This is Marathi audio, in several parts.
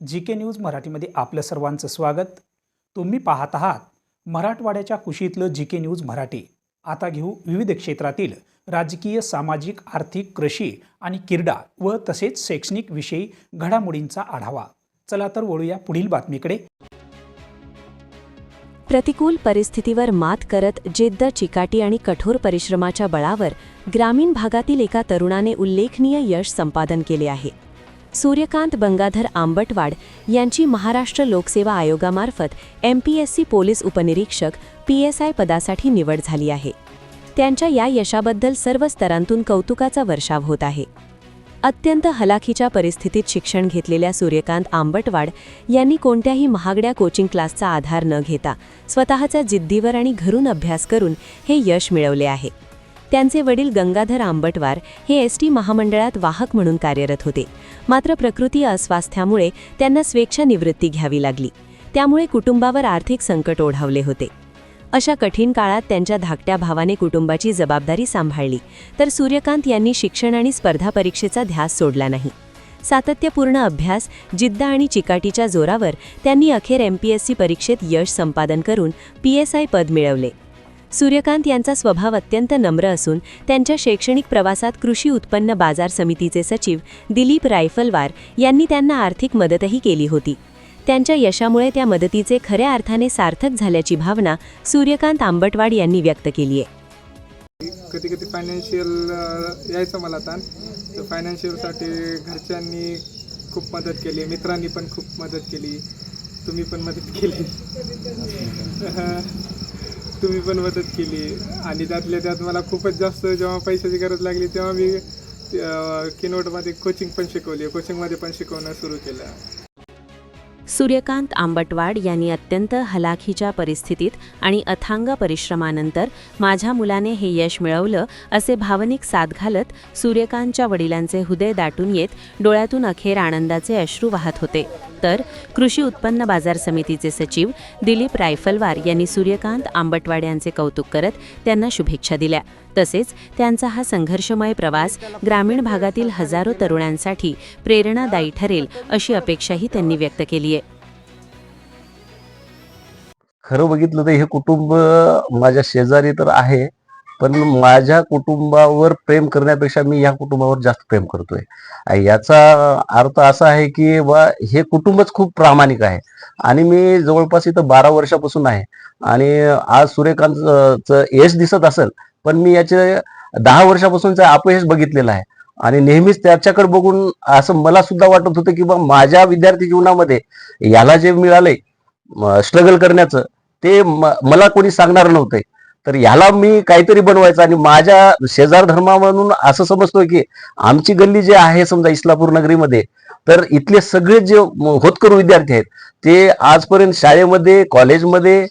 जी.के. न्यूज मराठीमध्ये आपलं सर्वांचं स्वागत। तुम्ही पाहत आहात मराठवाड्याच्या कुशीतलं जी.के. न्यूज मराठी। आता घेऊ विविध क्षेत्रातील राजकीय, सामाजिक, आर्थिक, कृषी आणि क्रीडा व तसेच शैक्षणिक विषयी घडामोडींचा आढावा। चला तर वळूया पुढील बातमीकडे। प्रतिकूल परिस्थितीवर मात करत जिद्द, चिकाटी आणि कठोर परिश्रमाच्या बळावर ग्रामीण भागातील एका तरुणाने उल्लेखनीय यश संपादन केले आहे। सूर्यकांत गंगाधर आंबटवाड यांची महाराष्ट्र लोकसेवा आयोगामार्फत MPSC पोलीस उपनिरीक्षक PSI पदासाठी निवड झाली आहे। त्यांच्या या यशाबद्दल सर्व स्तरांतून कौतुकाचा वर्षाव होत आहे। अत्यंत हलाखीच्या परिस्थितीत शिक्षण घेतलेल्या सूर्यकांत आंबटवाड यांनी कोणत्याही महागड्या कोचिंग क्लासचा आधार न घेता स्वतःच्या जिद्दीवर आणि घरून अभ्यास करून हे यश मिळवले आहे। त्यांचे वडील गंगाधर आंबटवार हे ST महामंडळात वाहक म्हणून कार्यरत होते, मात्र प्रकृती अस्वास्थ्यामुळे त्यांना स्वेच्छानिवृत्ती घ्यावी लागली। त्यामुळे कुटुंबावर आर्थिक संकट ओढावले होते। अशा कठीण काळात त्यांच्या धाकट्या भावाने कुटुंबाची जबाबदारी सांभाळली, तर सूर्यकांत यांनी शिक्षण आणि स्पर्धा परीक्षेचा ध्यास सोडला नाही। सातत्यपूर्ण अभ्यास, जिद्द आणि चिकाटीच्या जोरावर त्यांनी अखेर MPSC परीक्षेत यश संपादन करून PSI पद मिळवले। सूर्यकांत यांचा स्वभाव अत्यंत नम्र असून त्यांच्या शैक्षणिक प्रवासात कृषी उत्पन्न बाजार समितीचे सचिव दिलीप रायफलवार यांनी त्यांना आर्थिक मदतही केली होती। त्यांच्या यशामुळे त्या मदतीचे खऱ्या अर्थाने सार्थक झाल्याची भावना सूर्यकांत आंबटवाड यांनी व्यक्त केली आहे। कधी कधी फायनान्शियल यायचं मला ताण, तर फायनान्शियलसाठी घरच्यांनी खूप मदत केली, मित्रांनी पण खूप मदत केली, तुम्ही पण मदत केली तुम्ही पण मदत केली। आणि त्यातल्या त्यात मला खूपच जास्त जेव्हा पैशाची गरज लागली तेव्हा मी किनवटमध्ये कोचिंग पण शिकवली, कोचिंगमध्ये पण शिकवणं सुरू केलं। सूर्यकांत आंबटवाड यांनी अत्यंत हलाखीच्या परिस्थितीत आणि अथांग परिश्रमानंतर माझ्या मुलाने हे यश मिळवलं असे भावनिक साद घालत सूर्यकांतच्या वडिलांचे हृदय दाटून येत डोळ्यातून अखेर आनंदाचे अश्रू वाहत होते। तर कृषी उत्पन्न बाजार समितीचे सचिव दिलीप रायफलवार यांनी सूर्यकांत आंबटवाड यांचे कौतुक करत त्यांना शुभेच्छा दिल्या। तसेच त्यांचा हा संघर्षमय प्रवास ग्रामीण भागातील हजारो तरुणांसाठी प्रेरणादायी ठरेल अशी अपेक्षाही त्यांनी व्यक्त केली आहे। खरं बघितलं तर हे कुटुंब माझ्या शेजारी तर आहे, पण माझ्या कुटुंबावर प्रेम करण्यापेक्षा मी या कुटुंबावर जास्त प्रेम करतोय। याचा अर्थ असा आहे की हे कुटुंबच खूप प्रामाणिक आहे आणि मी जवळपास इथं 12 वर्षापासून आहे आणि आज सूर्यकांतचं यश दिसत असेल, पण मी याचे 10 वर्षापासूनचं अपयश बघितलेलं आहे आणि नेहमीच त्याच्याकडे बघून असं मला सुद्धा वाटत होतं की माझ्या विद्यार्थी जीवनामध्ये याला जे मिळालंय स्ट्रगल करण्याचं ते मला कोणी सांगणार नव्हते, तर याला मी काहीतरी बनवायचं। आणि माझ्या शेजार धर्मा म्हणून असं समजतोय की आमची गल्ली जे आहे समजा इस्लापूर नगरीमध्ये, तर इथले सगळे जे होतकरू विद्यार्थी आहेत ते आजपर्यंत शाळेमध्ये, कॉलेजमध्ये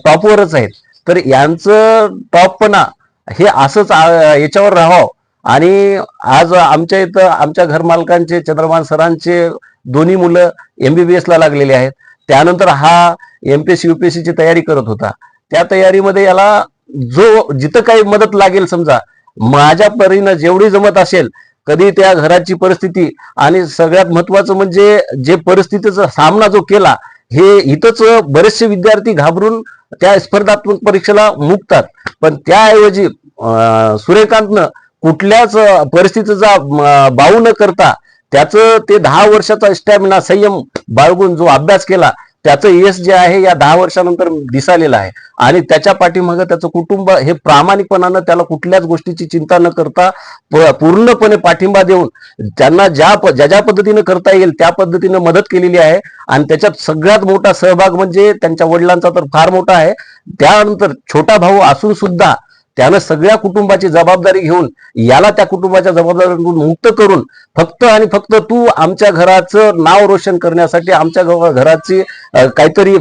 टॉपवरच आहेत। तर यांचं टॉपपणा हे असंच याच्यावर राहावं। आणि आज आमच्या इथं आमच्या घरमालकांचे, चंद्रभान सरांचे दोन्ही मुलं MBBS ला लागलेले आहेत। त्यानंतर हा MPSC UPSC ची तयारी करत होता। त्या तयारीमध्ये याला जिथं काही मदत लागेल समजा माझ्या परीनं जेवढी जमत असेल, कधी त्या घराची परिस्थिती आणि सगळ्यात महत्वाचं म्हणजे जे परिस्थितीचा सामना जो केला, हे इथंच बरेचसे विद्यार्थी घाबरून त्या स्पर्धात्मक परीक्षेला मुकतात, पण त्याऐवजी सूर्यकांतनं कुठल्याच परिस्थितीचा बाऊ न करता त्याचं ते 10 वर्षाचा स्टॅमिना, संयम बाळगून जो अभ्यास केला, त्याचं यश जे आहे या 10 वर्षानंतर दिसालेलं आहे। आणि त्याच्या पाठीमागं त्याचं कुटुंब हे प्रामाणिकपणानं त्याला कुठल्याच गोष्टीची चिंता न करता पूर्णपणे पाठिंबा देऊन त्यांना ज्या पद्धतीनं करता येईल त्या पद्धतीनं मदत केलेली आहे। आणि त्याच्यात सगळ्यात मोठा सहभाग म्हणजे त्यांच्या वडिलांचा तर फार मोठा आहे। त्यानंतर छोटा भाऊ असून सुद्धा त्यानं सगळ्या कुटुंबाची जबाबदारी घेऊन याला त्या कुटुंबाच्या जबाबदारीतून मुक्त करून फक्त आणि फक्त तू आमच्या घराचं नाव रोशन करण्यासाठी, आमच्या घराची काहीतरी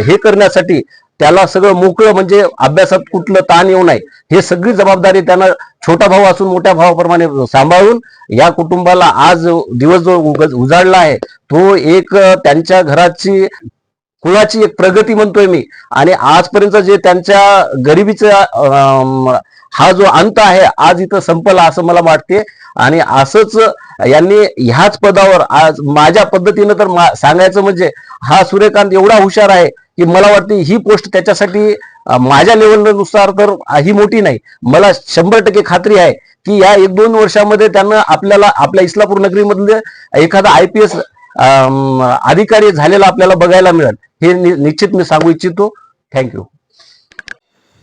हे करण्यासाठी त्याला सगळं मोकळं, म्हणजे अभ्यासात कुठलं ताण येऊ नये हे सगळी जबाबदारी त्यानं छोटा भाऊ असून मोठ्या भावाप्रमाणे सांभाळून या कुटुंबाला आज दिवस जो उजाडला आहे तो एक त्यांच्या घराची कुळाची एक प्रगती म्हणतोय मी। आणि आजपर्यंत जे त्यांच्या गरिबीचा हा जो अंत आहे आज इथं संपला असं मला वाटते। आणि असंच यांनी ह्याच पदावर आज माझ्या पद्धतीनं तर सांगायचं म्हणजे हा सूर्यकांत एवढा हुशार आहे की मला वाटते ही पोस्ट त्याच्यासाठी माझ्या लेवलनुसार तर ही मोठी नाही. मला 100% खात्री आहे की या 1-2 वर्षामध्ये त्यानं आपल्याला आपल्या इस्लापूर नगरीमधले एखादा IPS अधिकारी झालेला आपल्याला बघायला मिळेल, हे निश्चित मी सांगू इच्छितो. थँक्यू.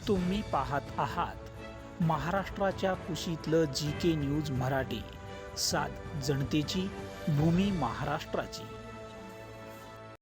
तुम्ही पाहत आहात महाराष्ट्राच्या कुशीतलं GK न्यूज मराठी, सात जनतेची, भूमी महाराष्ट्राची.